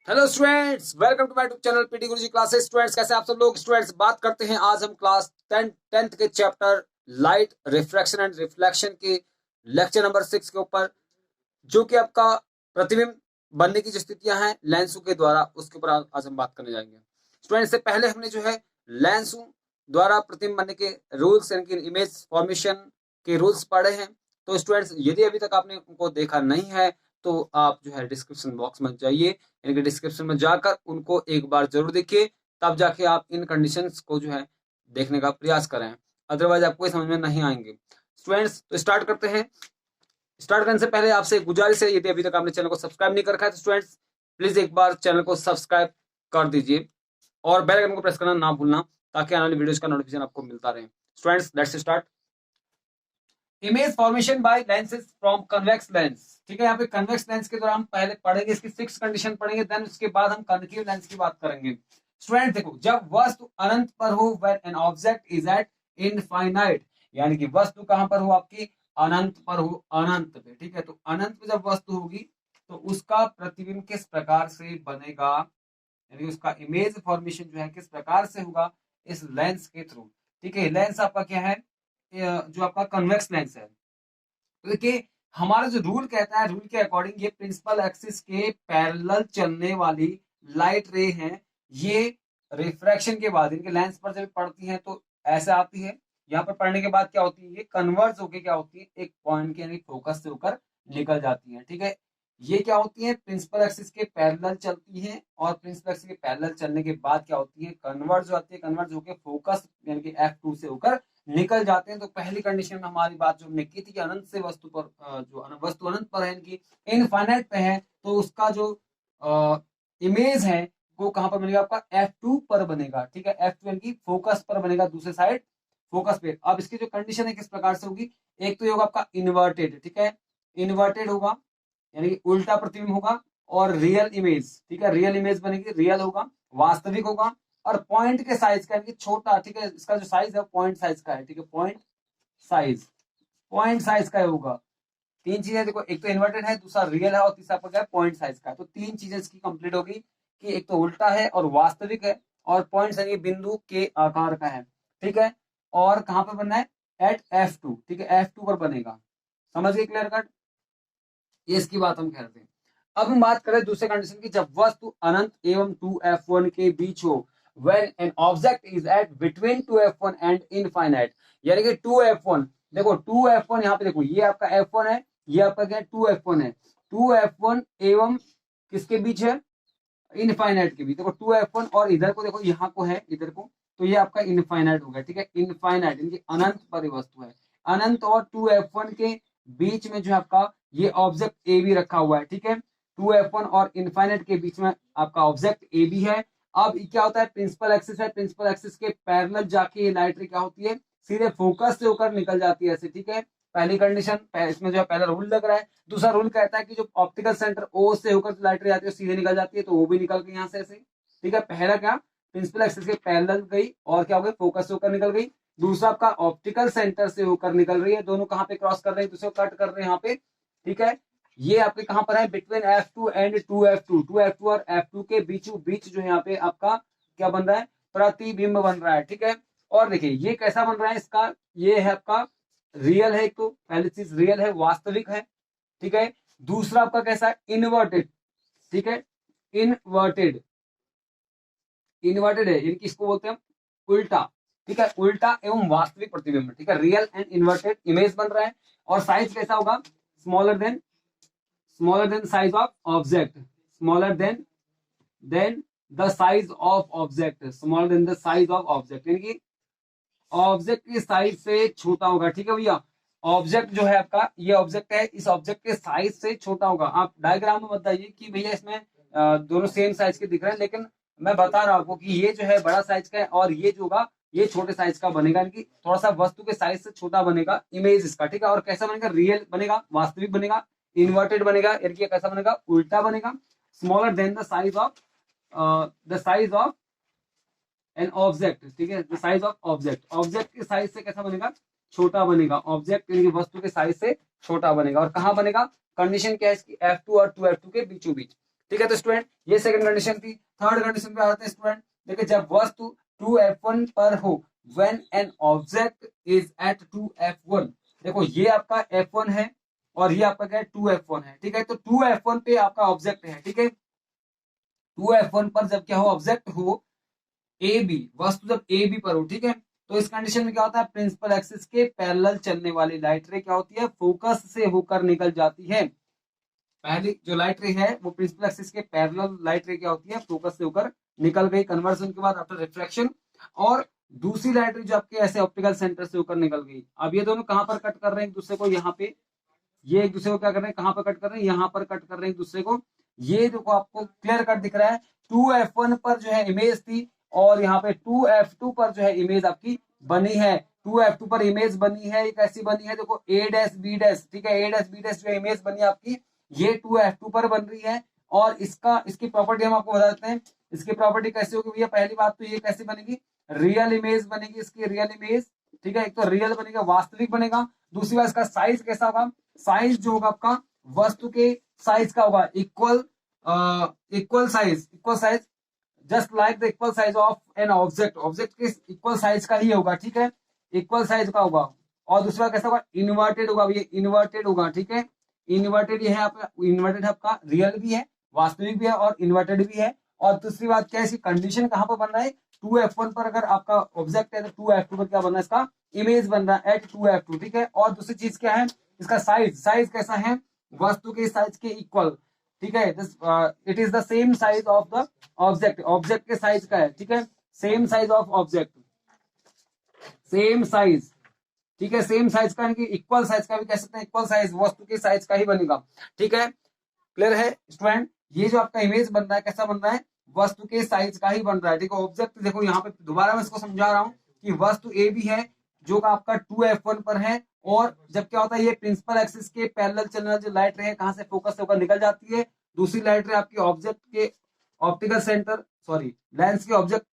Hello students, welcome to my YouTube channel PT Guruji classes. Students कैसे आप सब लोग। स्टूडेंट्स बात करते हैं आज हम क्लास 10th के chapter light refraction and reflection के लेक्चर नंबर 6 के ऊपर, जो कि आपका प्रतिबिंब बनने की जो स्थितियां हैं लेंसों के द्वारा, उसके ऊपर आज हम बात करने जाएंगे। स्टूडेंट्स से पहले हमने जो है लेंसों द्वारा प्रतिबिंब बनने के रूल्स यानी कि इमेज फॉर्मेशन के रूल्स पढ़े हैं। तो स्टूडेंट्स यदि अभी तक आपने उनको देखा नहीं है तो आप जो है डिस्क्रिप्शन बॉक्स में जाइए, यानी कि डिस्क्रिप्शन में जाकर उनको एक बार जरूर देखिए, तब जाके आप इन कंडीशंस को जो है देखने का प्रयास करें, अदरवाइज आपको समझ में नहीं आएंगे। स्टूडेंट्स तो स्टार्ट करते हैं। स्टार्ट करने से पहले आपसे एक गुजारिश है, यदि अभी तक आपने चैनल को सब्सक्राइब नहीं कर रखा है तो स्टूडेंट्स प्लीज एक बार चैनल को सब्सक्राइब कर दीजिए और बेल आइकन को प्रेस करना ना भूलना, ताकि आने वाली वीडियोस का नोटिफिकेशन आपको मिलता रहे। Students let's start. Image formation by lenses from convex lens. ठीक है, यहाँ पे कन्वेक्स लेंस के दौरान हम पहले पढ़ेंगे, इसकी 6 कंडीशन पढ़ेंगे, देन उसके बाद हम कनकेव लेंस की बात करेंगे। स्टूडेंट देखो, जब वस्तु अनंत पर हो, when an object is eight infinite, यानी कि वस्तु कहां पर हो, आपकी अनंत पर हो, अनंत पे। ठीक है, तो अनंत पे जब वस्तु होगी तो उसका प्रतिबिंब किस प्रकार से बनेगा, यानी उसका इमेज फॉर्मेशन जो है किस प्रकार से होगा, इस लेंस के थ्रू। ठीक है, लेंस आपका क्या है, जो आपका कन्वेक्स लेंस है। तो देखिए, हमारा जो रूल कहता है, रूल के अकॉर्डिंग ये प्रिंसिपल एक्सिस के पैरेलल चलने वाली लाइट रे हैं, ये रिफ्रैक्शन के बाद इनके लेंस पर जब पड़ती हैं तो ऐसे आती है। यहाँ पर पढ़ने के बाद क्या होती है, ये कन्वर्ज होके क्या होती है, एक पॉइंट के यानी फोकस से होकर निकल जाती है। ठीक है, ये क्या होती है, प्रिंसिपल एक्सिस के पैरेलल चलती है, और प्रिंसिपल एक्सिस के पैरेलल चलने के बाद क्या होती है, कन्वर्ज होती है। कन्वर्ज होकर फोकस यानी कि F2 से होकर निकल जाते हैं। तो पहली कंडीशन में हमारी बात जो हमने की थी कि अनंत से वस्तु पर जो वस्तु अनंत पर है, इनकी इनफाइनाइट पे है, तो उसका जो इमेज है वो कहां पर बनेगा, आपका F2 पर बनेगा। ठीक है, F2 यानी कि फोकस पर बनेगा, दूसरे साइड फोकस पे। अब इसकी जो कंडीशन है किस प्रकार से होगी, एक तो ये होगा आपका इन्वर्टेड। ठीक है, इन्वर्टेड होगा यानी कि उल्टा प्रतिबिंब होगा, और रियल इमेज। ठीक है, रियल इमेज बनेगी, रियल होगा, वास्तविक होगा, और पॉइंट के साइज का यानी कि छोटा। ठीक है, इसका जो साइज है पॉइंट साइज का है। ठीक है, साइज पॉइंट साइज का होगा। तीन चीजें देखो, एक तो इन्वर्टेड है, दूसरा रियल है, और तीसरा आपका क्या है, पॉइंट साइज का है। तो तीन चीजें इसकी कंप्लीट होगी कि एक तो उल्टा है और वास्तविक है, और पॉइंट यानी बिंदु के आकार का है। ठीक है, और कहां पर बनना है, एट F2। ठीक है, F2 पर बनेगा। समझ गए, क्लियर कट, ये इसकी बात हम कहते हैं। अब हम बात करें दूसरे कंडीशन की, जब वस्तु अनंत एवं 2F1 के बीच हो, when an object is at between 2F1 and infinite, यानी कि 2F1, देखो 2F1 यहाँ पे देखो, ये आपका F1 है, ये आपका क्या है, 2F1 है। 2F1 एवं किसके बीच है, इनफाइनाइट के बीच। देखो 2F1 और इधर को देखो, यहाँ को है इधर को, तो ये आपका इनफाइनाइट हो गया। ठीक है, इनफाइनाइट यानी कि अनंत पर वस्तु है। अनंत और 2F1 के बीच में जो आपका ये ऑब्जेक्ट ए बी रखा हुआ है। ठीक है, 2F1 और इनफाइनाइट के बीच में आपका ऑब्जेक्ट ए बी है। अब क्या होता है, प्रिंसिपल एक्सिस है, प्रिंसिपल एक्सिस के पैरेलल जाके ये लाइट रे क्या होती है, सीधे फोकस से होकर निकल जाती है ऐसे। ठीक है, पहली कंडीशन, इसमें जो है पहला रूल लग रहा है। दूसरा रूल कहता है कि जो ऑप्टिकल सेंटर ओ से होकर लाइट रे आती है सीधे निकल जाती है, तो वो भी निकल गई यहाँ से ऐसे। ठीक है, पहला क्या, प्रिंसिपल एक्सिस के पैरेलल गई और क्या हो गई, फोकस से होकर निकल गई। दूसरा आपका ऑप्टिकल सेंटर से होकर निकल रही है, दोनों कहां पे क्रॉस कर रहे हैं, दूसरे को कट कर रहे हैं यहाँ पे। ठीक है, ये आपके कहां पर है, between F2 and 2F2। 2F2 और F2 के बीचों बीच जो है यहाँ पे आपका क्या बन रहा है, प्रतिबिंब बन रहा है। ठीक है, और देखिए ये कैसा बन रहा है, इसका ये है आपका रियल है, एक तो पहली चीज रियल है, वास्तविक है। ठीक है, दूसरा आपका कैसा है, इन्वर्टेड। ठीक है, इन्वर्टेड, इन्वर्टेड है, यानी इसको बोलते हैं उल्टा। ठीक है, उल्टा एवं वास्तविक प्रतिबिंब। ठीक है, रियल एंड इन्वर्टेड इमेज बन रहा है, और साइज कैसा होगा, smaller than size of object, smaller than the size of object, smaller than the size of object, यानी कि ऑब्जेक्ट की साइज से छोटा होगा। ठीक है भैया, ऑब्जेक्ट जो है आपका, ये ऑब्जेक्ट है, इस ऑब्जेक्ट के साइज से छोटा होगा। आप डायग्राम में बताइए कि भैया इसमें दोनों सेम साइज के दिख रहे हैं, लेकिन मैं बता रहा हूं आपको कि ये जो है बड़ा साइज का है, और ये जो होगा ये छोटे साइज का बनेगा, यानी कि थोड़ा सा वस्तु के साइज से छोटा बनेगा इमेज इसका। ठीक है, और कैसा बनेगा, रियल बनेगा, वास्तविक बनेगा, इन्वर्टेड बनेगा, यानी कि कैसा बनेगा, उल्टा बनेगा, smaller than the size of an object. ठीक है, the size of object, object के साइज से कैसा बनेगा, छोटा बनेगा, ऑब्जेक्ट यानी कि वस्तु के साइज से छोटा बनेगा। और कहां बनेगा, कंडीशन क्या है इसकी, F2 और 2F2 के बीचों बीच। ठीक है। तो स्टूडेंट ये सेकंड कंडीशन थी। थर्ड कंडीशन पे आते हैं स्टूडेंट, देखिए जब वस्तु 2f1 पर हो, when an object is at 2f1। देखो ये आपका f1 है और ये आपका क्या है 2f1 है, ठीक है। तो 2f1 पे आपका ऑब्जेक्ट है, ठीक है। 2f1 पर जब क्या हो, ऑब्जेक्ट हो ए बी, वस्तु जब ए बी पर हो, ठीक है। तो इस कंडीशन में क्या होता है, प्रिंसिपल एक्सिस के पैरेलल चलने वाली लाइट रे क्या होती है, फोकस से होकर निकल जाती है। पहली जो लाइट रे है वो प्रिंसिपल एक्सिस के पैरेलल लाइट रे क्या होती है, फोकस से होकर निकल गई कन्वर्जन के बाद आफ्टर रिफ्रैक्शन। और दूसरी लाइट रे जो आपके ऐसे ऑप्टिकल सेंटर से होकर निकल गई। अब ये दोनों कहां पर कट कर रहे हैं एक दूसरे को, यहाँ पे ये एक दूसरे को क्या कर रहे हैं, कहां पर कट कर रहे हैं, यहाँ पर कट कर रहे हैं एक दूसरे को। ये देखो आपको क्लियर कट दिख रहा है। 2f1 पर जो है इमेज थी और यहाँ पे 2f2 पर जो है इमेज आपकी बनी है। 2f2 पर इमेज बनी है, एक ऐसी बनी है देखो a डैश b डैश, ठीक है। a डैश b डैश जो इमेज बनी है आपकी, ये 2f2 पर बन रही है। और इसकी प्रॉपर्टी हम आपको बता देते हैं। इसकी प्रॉपर्टी कैसे होगी भैया, पहली बात तो ये कैसे बनेगी, रियल इमेज बनेगी इसकी, रियल इमेज, ठीक है। एक तो रियल बनेगा, वास्तविक बनेगा। दूसरी बात इसका साइज कैसा होगा, साइज जो होगा आपका वस्तु के साइज का होगा, equal size just like the equal size of an object, object के इक्वल साइज का ही होगा, ठीक है। इक्वल साइज का होगा। और दूसरा कैसा होगा, इन्वर्टेड होगा, ये इन्वर्टेड होगा, ठीक है। इन्वर्टेड ये है आपका, इन्वर्टेड आपका रियल भी है, वास्तविक भी है और इन्वर्टेड भी है। और दूसरी बात क्या है, इसकी कंडीशन कहां पर बन रहा है, 2f1 पर अगर आपका ऑब्जेक्ट है तो 2f2 पर क्या बन रहा है, इसका इमेज बन रहा है एट 2f2, ठीक है। और दूसरी चीज क्या है, इसका साइज कैसा है, वस्तु के साइज के इक्वल, ठीक है। It is the same size of the object, object के साइज का है, ठीक है। Same size of object, same size, ठीक है। सेम साइज का, यानी कि इक्वल साइज का भी कह सकते हैं, इक्वल साइज वस्तु के साइज का ही बनेगा, ठीक है। क्लियर है स्टूडेंट, ये जो आपका इमेज बन रहा है कैसा बन रहा है, वस्तु के साइज का ही बन रहा है, ठीक है। ऑब्जेक्ट देखो यहाँ पे दोबारा मैं इसको समझा रहा हूँ कि वस्तु ए भी है जो आपका 2f1 पर है। और जब क्या होता है, ये प्रिंसिपल एक्सिस के पैरेलल चलने वाली जो लाइट रे है कहां से फोकस होकर निकल जाती है, दूसरी लाइट रे आपकी ऑब्जेक्ट के ऑप्टिकल सेंटर, सॉरी लेंस के ऑब्जेक्ट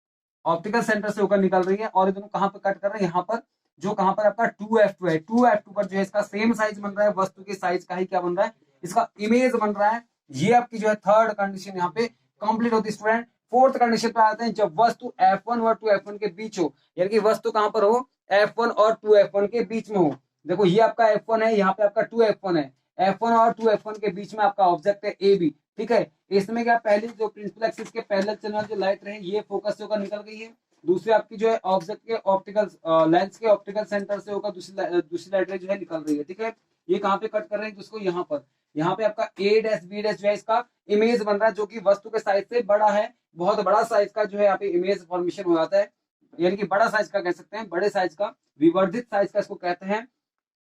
ऑप्टिकल सेंटर से होकर निकल रही है। और ये दोनों कहां पर कट कर रहे हैं, यहाँ पर, जो कहां पर आपका 2f2 है, 2f2 पर जो है इसका सेम साइज बन रहा है, वस्तु के साइज का ही क्या बन रहा है, इसका इमेज बन रहा है। ये आपकी जो है थर्ड कंडीशन यहाँ पे कंप्लीट होती है स्टूडेंट। फोर्थ कंडीशन पे आते हैं, जब वस्तु f1 और 2f1 के बीच हो, यानी कि वस्तु कहां पर हो, f1 और 2f1 के बीच में हो। देखो ये आपका f1 है, यहाँ पे आपका 2f1 है, f1 और 2f1 के बीच में आपका ऑब्जेक्ट है ए बी, ठीक है। इसमें क्या, पहली जो प्रिंसिपल एक्सिस के पैरेलल चलने वाली जो लाइट रहे ये फोकस से होकर निकल गई है। दूसरी आपकी जो है ऑब्जेक्ट के ऑप्टिकल लेंस के ऑप्टिकल सेंटर से होकर दूसरी लाइट जो है निकल रही है, ठीक है। ये कहां पे कट कर रहे हैं जिसको, यहाँ पर, यहाँ पे आपका a डैश b डैश जो है इसका इमेज बन रहा है, जो कि वस्तु के साइज से बड़ा है। बहुत बड़ा साइज का जो है यहाँ पे इमेज फॉर्मेशन हो जाता है, यानी कि बड़ा साइज का कह सकते हैं, बड़े साइज का, विवर्धित साइज का इसको कहते हैं।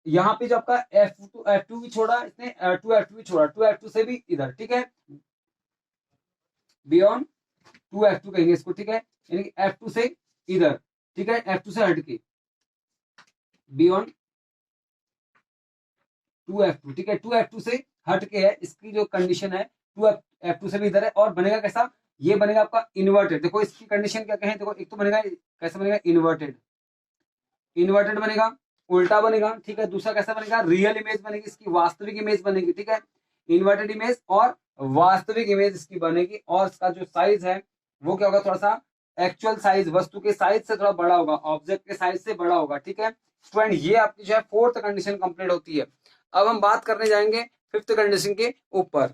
यहाँ पे जो आपका f2 भी छोड़ा इसने, 2f2 भी छोड़ा, 2f2 से भी इधर, ठीक है, बियॉन्ड 2f2 कहेंगे इसको, ठीक है। यानी कि f2 से इधर, ठीक है, f2 से हटके बियॉन्ड 2f2, ठीक है। 2f2 से हटके है इसकी जो कंडीशन है, 2f2 से भी इधर है। और बनेगा कैसा, ये बनेगा आपका इन्वर्टेड। देखो इसकी कंडीशन क्या कहें, देखो एक तो बनेगा कैसा बनेगा, इन्वर्टेड, इन्वर्टेड बनेगा, उल्टा बनेगा, ठीक है। दूसरा कैसा बनेगा, रियल इमेज बनेगी, इसकी वास्तविक इमेज बनेगी, ठीक है। इन्वर्टेड इमेज और वास्तविक इमेज इसकी बनेगी। और इसका जो साइज है वो क्या होगा, थोड़ा सा एक्चुअल साइज वस्तु के साइज से थोड़ा बड़ा होगा, ऑब्जेक्ट के साइज से बड़ा होगा, ठीक है स्टूडेंट। ये आपकी जो है फोर्थ कंडीशन कंप्लीट होती है। अब हम बात करने जाएंगे फिफ्थ कंडीशन के ऊपर।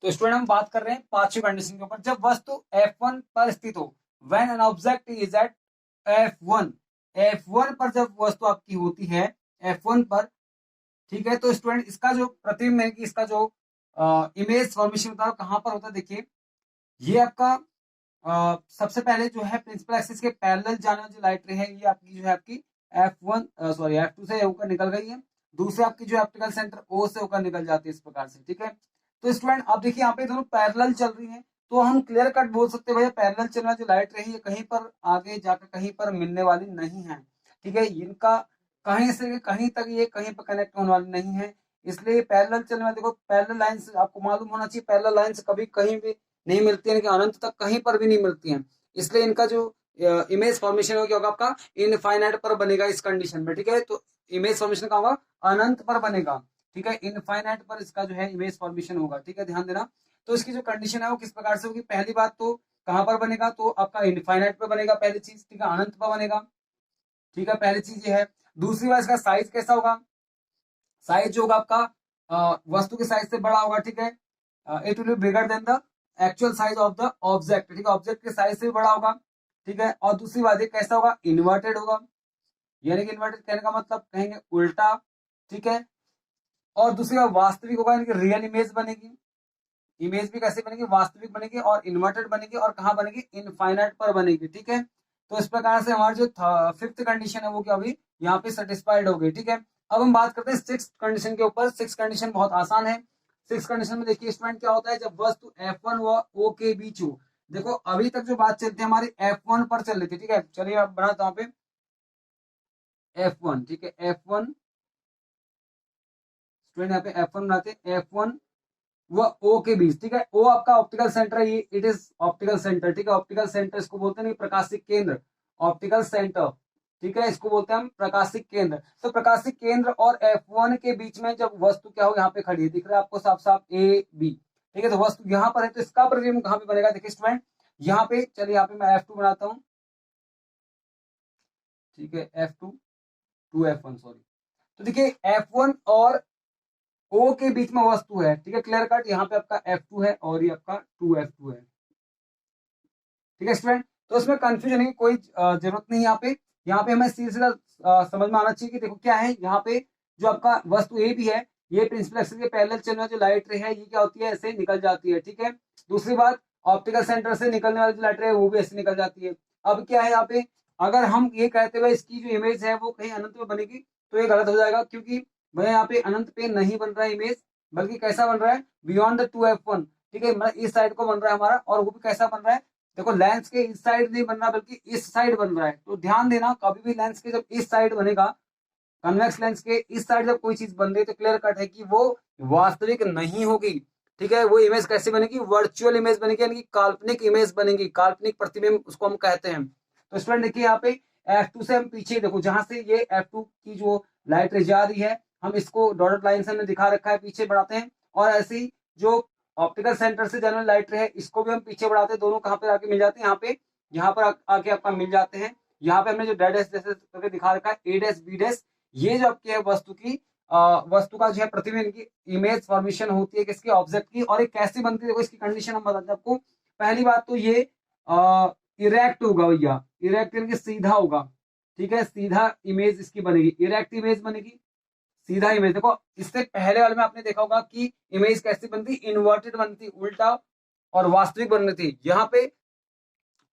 तो स्टूडेंट हम बात कर रहे हैं पांचवी कंडीशन के ऊपर, जब वस्तु f1 पर स्थित हो, when an object is at f1, f1 पर जब वस्तु आपकी होती है f1 पर, ठीक है। तो स्टूडेंट इसका जो प्रतिबिंब है कि इसका जो इमेज फॉर्मेशन होता है कहां पर होता है, देखिए ये आपका सबसे पहले जो है प्रिंसिपल एक्सिस के पैरेलल जाने वाली जो लाइट रे है ये आपकी जो है आपकी f2 से होकर निकल गई है। दूसरे आपकी जो ऑप्टिकल सेंटर O से होकर निकल जाती है इस प्रकार से, ठीक है। तो स्टूडेंट अब देखिए यहाँ पे दोनों पैरेलल चल रही हैं, तो हम क्लियर कट बोल सकते हैं भैया पैरेलल चलने वाली जो लाइट रही है कहीं पर आगे जाकर कहीं पर मिलने वाली नहीं है, ठीक है। इनका कहीं से कहीं तक ये कहीं पर कनेक्ट होने वाली नहीं है। इसलिए पैरेलल चलने वाले, देखो पैरेलल लाइंस आपको मालूम होना चाहिए, पैरेलल लाइंस कभी कहीं भी नहीं मिलती है, अनंत तक कहीं पर भी नहीं मिलती है। इसलिए इनका जो इमेज फॉर्मेशन हो क्या होगा आपका, इनफाइनाइट पर बनेगा इस कंडीशन में, ठीक है। तो इमेज फॉर्मेशन का होगा अनंत पर बनेगा, ठीक है, इनफाइनाइट पर इसका जो है इमेज फॉर्मेशन होगा, ठीक है, ध्यान देना। तो इसकी जो कंडीशन है वो किस प्रकार से होगी, पहली बात तो कहां पर बनेगा, तो आपका इनफाइनाइट पर बनेगा पहली चीज, ठीक है, अनंत पर बनेगा, ठीक है, पहली चीज ये है। दूसरी बात इसका साइज कैसा होगा, साइज जो होगा आपका वस्तु के साइज से बड़ा होगा, ठीक है, it will be bigger than the actual size of the object, ठीक है, ऑब्जेक्ट के साइज से भी बड़ा होगा, ठीक है। और दूसरी बात ये कैसा होगा, इन्वर्टेड होगा, यानी कि इन्वर्टेड कहने का मतलब कहेंगे उल्टा, ठीक है। और दूसरी बात वास्तविक होगा, यानी कि रियल इमेज बनेगी, इमेज भी कैसे बनेगी, वास्तविक बनेगी और इन्वर्टेड बनेगी, और कहाँ बनेगी, इनफाइनाइट पर बनेगी, ठीक है। तो इस प्रकार से हमारी जो फिफ्थ कंडीशन है वो क्या होगी, यहाँ पे सेटिस्फाइड हो गई, ठीक है। अब हम बात करते हैं सिक्स कंडीशन के ऊपर। सिक्स कंडीशन बहुत आसान है। सिक्स कंडीशन में देखिए स्टूडेंट क्या होता है, जब वस्तु F1 व O के बीच हो। देखो अभी तक जो बात चलती है हमारी F1 पर चल रही थी, ठीक है, चलिए आप बनाता हूँ पे F1, ठीक है, F1 स्टूडेंट यहाँ पे F1 बनाते हैं, F1 व O के बीच, ठीक है। O आपका ऑप्टिकल सेंटर है, ये इट इज ऑप्टिकल सेंटर, ठीक है, ऑप्टिकल सेंटर इसको बोलते हैं, प्रकाशिक केंद्र, ऑप्टिकल सेंटर, ठीक है, इसको बोलते हैं हम प्रकाशिक केंद्र। तो प्रकाशिक केंद्र और F1 के बीच में जब वस्तु क्या हो, यहाँ पे खड़ी है, दिख रहा है आपको साफ साफ ए बी, ठीक है, तो वस्तु यहाँ पर है, तो इसका प्रतिबिंब कहाँ पे बनेगा, देखिए स्टूडेंट यहाँ पे, चलिए यहाँ पे मैं F2 बनाता हूँ, ठीक है, F2 2F1 सॉरी। तो देखिए F1 और O के बीच में वस्तु है, ठीक है, क्लियर कट, यहाँ पे आपका F2 है और ये आपका 2F2 है, ठीक है स्टूडेंट। तो इसमें कंफ्यूजन की कोई जरूरत नहीं, यहाँ पे हमें सीधे सीधा समझ में आना चाहिए कि देखो क्या है, यहाँ पे जो आपका वस्तु ए भी है, ये प्रिंसिपल एक्सिस के पैरेलल चलने वाली जो लाइट रे है, ये क्या होती है, ऐसे निकल जाती है, ठीक है। दूसरी बात, ऑप्टिकल सेंटर से निकलने वाली जो लाइट रे है वो भी ऐसे निकल जाती है। अब क्या है यहाँ पे, अगर हम ये कहते हुए इसकी जो इमेज है वो कहीं अनंत में बनेगी, तो ये गलत हो जाएगा, क्योंकि वह यहाँ पे अनंत पे नहीं बन रहा है इमेज, बल्कि कैसा बन रहा है, बियॉन्ड द 2F1, ठीक है, मतलब इस साइड को बन रहा है हमारा, और वो भी कैसा बन रहा है, देखो लेंस के इस साइड नहीं बन रहा बल्कि इस साइड बन रहा है। तो ध्यान देना, कभी भी लेंस के जब इस साइड बनेगा, कन्वेक्स लेंस के इस साइड जब कोई चीज बन रही है, तो क्लियर कट है कि वो वास्तविक नहीं होगी, ठीक है। वो इमेज कैसे बनेगी, वर्चुअल इमेज बनेगी, यानी कि काल्पनिक इमेज बनेगी, काल्पनिक प्रतिबिंब उसको हम कहते हैं। तो स्टूडेंट देखिए यहाँ पे F2 से हम पीछे देखो, जहां से ये F2 की जो लाइट रे जा रही है, हम इसको डॉटेड लाइन से हमने दिखा रखा है, पीछे बढ़ाते हैं, और ऐसे ही जो ऑप्टिकल सेंटर से जाने वाली लाइट रे है, इसको भी हम पीछे बढ़ाते हैं, दोनों कहाँ पे आके मिल जाते हैं, यहाँ पर आके आपका मिल जाते हैं। यहाँ पे हमने जो डैश जैसे करके दिखा रखा है, ए डैश बी डैश, ये जो आपकी है वस्तु का जो है प्रतिबिंब की इमेज फॉर्मेशन होती है किसकी, ऑब्जेक्ट की। और ये कैसे बनती है, देखो इसकी कंडीशन हम बताते हैं आपको। पहली बात तो ये इरेक्ट होगा भैया, इरेक्ट यानी कि सीधा होगा, ठीक है, सीधा इमेज इसकी बनेगी, इरेक्ट इमेज बनेगी, सीधा इमेज। देखो इससे पहले वाले में आपने देखा होगा कि इमेज कैसी बनती, इन्वर्टेड बनती, उल्टा और वास्तविक बन रही थी। यहाँ पे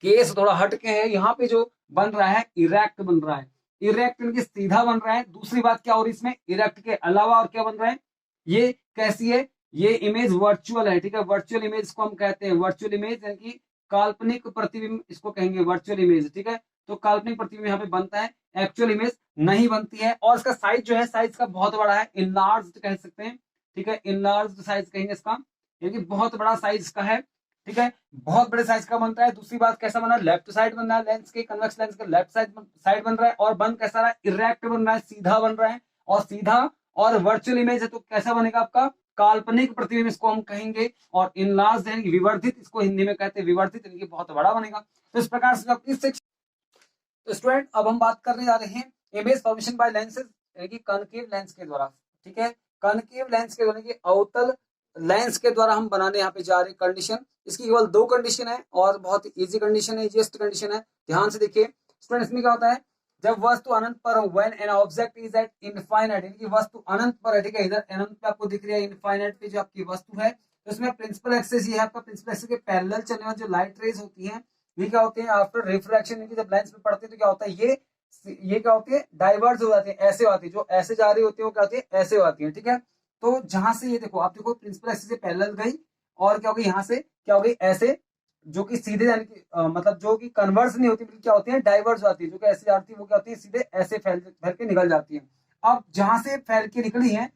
केस थोड़ा हट के है, यहाँ पे जो बन रहा है इरेक्ट बन रहा है, इरेक्ट यानी कि सीधा बन रहा है। दूसरी बात क्या हो रही है इसमें, इरेक्ट के अलावा और क्या बन रहा है, ये कैसी है, ये इमेज वर्चुअल है, ठीक है, वर्चुअल इमेज को हम कहते हैं, वर्चुअल इमेज यानी कि काल्पनिक प्रतिबिंब इसको कहेंगे, वर्चुअल इमेज, ठीक है। तो काल्पनिक प्रतिबिंब यहाँ पे बनता है, एक्चुअल इमेज नहीं बनती है। और इसका साइज जो है, साइज का बहुत बड़ा है, इनलार्ज कह सकते हैं, ठीक है, इनलार्ज साइज कहेंगे इसका, यानी कि बहुत बड़ा साइज इसका है, ठीक है, बहुत बड़े साइज का बनता है। दूसरी बात कैसा बना, लेफ्ट साइड बन रहा है लेंस के, कन्वेक्स लेंस का लेफ्ट साइड बन रहा है, और बन कैसा रहा है, इरेक्ट बन रहा है, सीधा बन रहा है, और सीधा और वर्चुअल इमेज है, तो कैसा बनेगा आपका, काल्पनिक प्रतिबिंब इसको हम कहेंगे। और इनलार्ज यानी विवर्धित, इसको हिंदी में कहते हैं विवर्धित, यानी कि बहुत बड़ा बनेगा। तो इस प्रकार से आपकी तो स्टूडेंट अब हम बात करने जा रहे हैं इमेज फॉर्मेशन बाय लेंसेज, यानी कि कनकेव लेंस के द्वारा, ठीक है, कनकेव लेंस के द्वारा, अवतल लेंस के द्वारा हम बनाने यहाँ पे जा रहे हैं कंडीशन। इसकी केवल दो कंडीशन है और बहुत इजी कंडीशन है, इजीएस्ट कंडीशन है, ध्यान से देखिए स्टूडेंट। इसमें क्या होता है, जब वस्तु अनंत पर हो, when an object is eight infinite, यानी कि वस्तु अनंत पर है, ठीक है, इधर अनंत पे आपको दिख रही है, इनफाइनाइट पे जो आपकी वस्तु है, तो इसमें प्रिंसिपल एक्सिस ये है आपका, प्रिंसिपल एक्सिस के पैरेलल चलने वाली जो लाइट रेज होती है, ये क्या होते हैं, आफ्टर रिफ्रैक्शन, जब लेंस पे पड़ते हैं तो क्या होता है, ये क्या होती है, डाइवर्ज हो जाती है, ऐसे आती है, जो ऐसे जा रही होती है वो क्या होती है, ऐसे आती है, ठीक है। तो जहां से ये देखो, आप देखो प्रिंसिपल एक्सिस से पैरेलल गई, और क्या होगी, यहाँ से क्या होगी, ऐसे, जो कि सीधे यानी कि मतलब जो कि कन्वर्स नहीं होती, बल्कि क्या होती है, डाइवर्स आती है, जो कि ऐसे जाती है वो क्या होती है, सीधे ऐसे फैल के निकल जाती है। अब जहां से फैल के निकली है,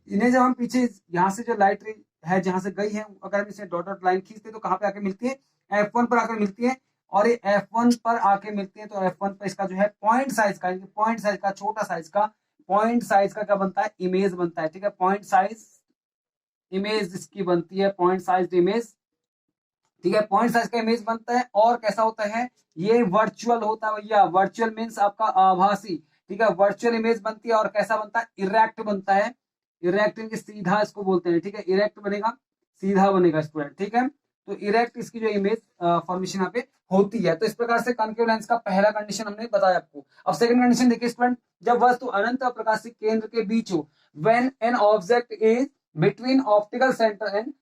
इन्हें जब हम पीछे यहाँ से जो लाइट रे है जहां से गई है, अगर हम इसे डॉट डॉट लाइन खींचते तो कहाँ पे आके मिलती है, F1 पर आकर मिलती है, और ये F1 पर आके मिलती है, तो F1 पर इसका जो है पॉइंट साइज का, छोटा साइज का, पॉइंट साइज का क्या बनता है, इमेज बनता है, ठीक है, पॉइंट साइज इमेज इसकी बनती है, पॉइंट साइज इमेज, ठीक है। पॉइंट साइज का इमेज बनता है और कैसा होता है, ये वर्चुअल होता है भैया। वर्चुअल मीन्स आपका आभासी, ठीक है। वर्चुअल इमेज बनती है और कैसा बनता है, इरेक्ट बनता है। इरेक्ट इनके सीधा इसको बोलते हैं, ठीक है। इरेक्ट बनेगा, सीधा बनेगा स्टूडेंट, ठीक है। तो इरेक्ट इसकी जो इमेज फॉर्मेशन यहाँ पे होती है। तो इस प्रकार से कॉन्केव लेंस का पहला कंडीशन हमने बताया आपको। अब सेकंड कंडीशन देखिए स्टूडेंट, जब वस्तु अनंत और प्रकाशिक केंद्र के बीच हो, when an object is between optical centre and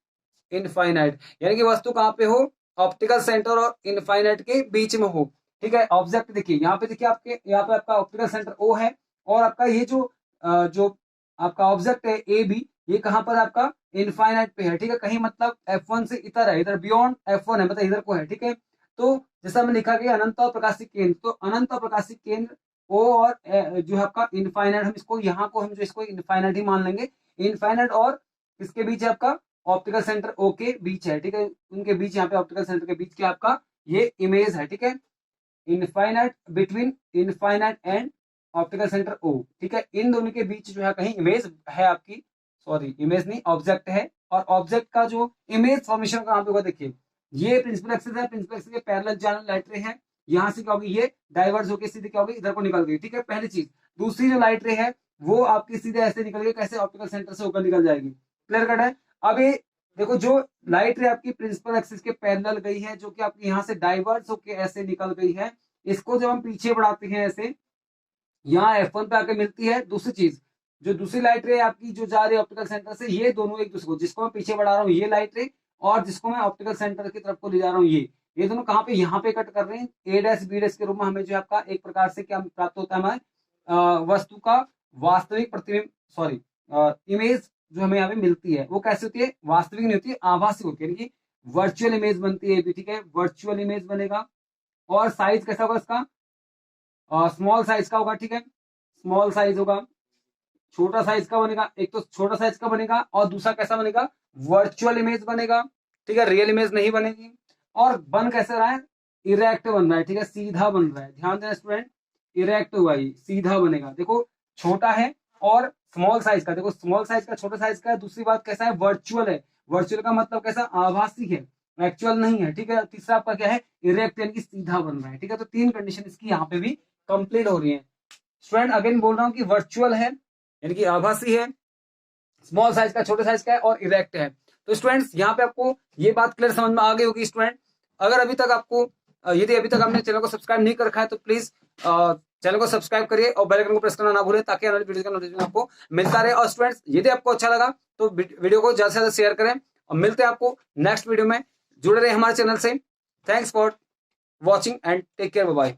infinite, यानी कि वस्तु कहाँ पे हो, ऑप्टिकल सेंटर और इनफाइनाइट के बीच में हो, ठीक है। ऑब्जेक्ट देखिए यहाँ पे, देखिए आपके यहाँ पे आपका ऑप्टिकल सेंटर ओ है और आपका ये जो आपका ऑब्जेक्ट है ए बी, ये कहाँ पर आपका इनफाइनाइट पे है, ठीक है। कहीं मतलब F1 से इधर है, इधर बियॉन्ड F1 है, मतलब इधर को है, ठीक है। तो जैसा हमें लिखा गया अनंत और प्रकाशिक केंद्र, तो अनंत और प्रकाशिक केंद्र ओ और जो है आपका इनफाइनाइट, हम इसको यहाँ को हम जो इसको इनफाइनाइट ही मान लेंगे। इनफाइनाइट और इसके बीच है आपका ऑप्टिकल सेंटर ओ के बीच है, ठीक है। उनके बीच यहाँ पे ऑप्टिकल सेंटर के बीच क्या आपका ये इमेज है, ठीक है। Infinite, between infinite and optical centre O, ठीक है। इन दोनों के बीच जो है कहीं इमेज है आपकी, सॉरी इमेज नहीं ऑब्जेक्ट है। और ऑब्जेक्ट का जो इमेज फॉर्मेशन कहाँ पे होगा, देखिए ये प्रिंसिपल एक्सिस है, प्रिंसिपल एक्सिस के पैरेलल जाने लाइट रे है, यहाँ से क्या होगी, ये डाइवर्स होकर सीधे क्या होगी, इधर को निकल गई, ठीक है। पहली चीज। दूसरी जो लाइट रे है वो आपकी सीधे ऐसे निकल गई, कैसे, ऑप्टिकल सेंटर से होकर निकल जाएगी। क्लियर कट है। अब ये देखो, जो लाइट रे आपकी प्रिंसिपल एक्सिस के पैरेलल गई है, जो कि आपकी यहाँ से डाइवर्स होकर ऐसे निकल गई है, इसको जब हम पीछे बढ़ाते हैं ऐसे, यहाँ F1 पे आके मिलती है। दूसरी चीज, जो दूसरी लाइट रे आपकी जो जा रही है ऑप्टिकल सेंटर से, ये दोनों एक दूसरे को, जिसको मैं पीछे बढ़ा रहा हूँ ये लाइट रे, और जिसको मैं ऑप्टिकल सेंटर की तरफ को ले जा रहा हूँ ये दोनों कहाँ पे, यहाँ पे कट कर रहे हैं। ए डैश बी डैश के रूप में हमें जो आपका एक प्रकार से क्या प्राप्त होता है, हमारे वस्तु का वास्तविक प्रतिबिंब, सॉरी इमेज जो हमें यहाँ पे मिलती है, वो कैसे होती है, वास्तविक नहीं होती है, आभासी होती है, यानी कि वर्चुअल इमेज बनती है, ठीक है। वर्चुअल इमेज बनेगा और साइज कैसा होगा इसका, स्मॉल साइज का होगा, ठीक है। स्मॉल साइज होगा, छोटा साइज का बनेगा। एक तो छोटा साइज का बनेगा और दूसरा कैसा बनेगा, वर्चुअल इमेज बनेगा, ठीक है। रियल इमेज नहीं बनेगी। और बन कैसे रहा है, इरेक्ट बन रहा है, ठीक है, सीधा बन रहा है। ध्यान देना स्टूडेंट, इरेक्ट हुआ ही सीधा बनेगा। देखो छोटा है और स्मॉल साइज का, देखो स्मॉल साइज का, छोटा साइज का है। दूसरी बात कैसा है, वर्चुअल है। वर्चुअल का मतलब कैसा, आभासी है, एक्चुअल नहीं है, ठीक है। तीसरा आपका क्या है, इरेक्ट यानी कि सीधा बन रहा है, ठीक है। तो तीन कंडीशन इसकी यहाँ पे भी कंप्लीट हो रही है स्टूडेंट। अगेन बोल रहा हूँ कि वर्चुअल है यानी कि आभासी है, स्मॉल साइज का, छोटे साइज का है, और इरेक्ट है। तो स्टूडेंट्स यहाँ पे आपको ये बात क्लियर समझ में आ गई होगी स्टूडेंट। अगर अभी तक आपको यदि अभी तक आपने चैनल को सब्सक्राइब नहीं कर रखा है तो प्लीज चैनल को सब्सक्राइब करिए और बेल आइकन को प्रेस करना ना भूलें, ताकि आने वाली वीडियो का नोटिफिकेशन आपको मिलता रहे। और स्टूडेंट्स यदि आपको अच्छा लगा तो वीडियो को ज्यादा से ज्यादा शेयर करें, और मिलते हैं आपको नेक्स्ट वीडियो में। जुड़े रहे हमारे चैनल से। Thanks for watching and take care, bye bye.